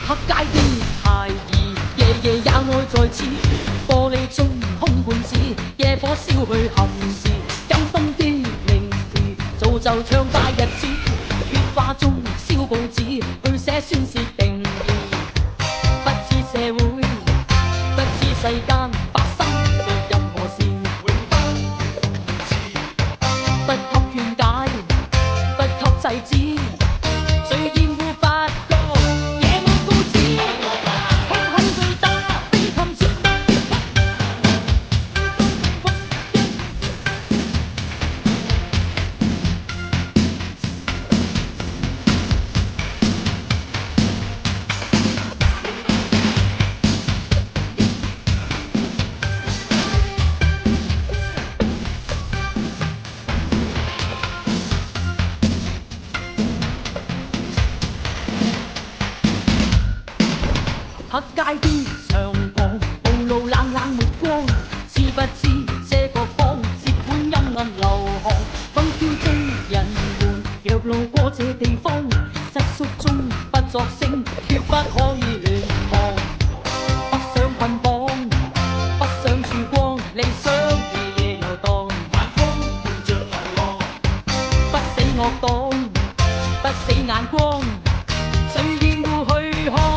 黑街的孩兒，夜夜也愛在此。玻璃中空罐子，野火燒去憾事。有心的名詞，造就暢快日子。血花中燒報紙，去寫宣泄定義。不知社會，不知世間發生的任何事，永不如此。不給勸解，不給制止，誰厭惡發覺？黑街的長巷，暴露冷冷目光，知不知這個坊接管陰暗流行？風飄中人們若路過這地方，瑟縮中不作聲，決不可以亂望。不想捆綁，不想曙光，理想夜夜遊蕩，晚風伴着流浪，不死惡黨，不死眼光，誰厭惡去看？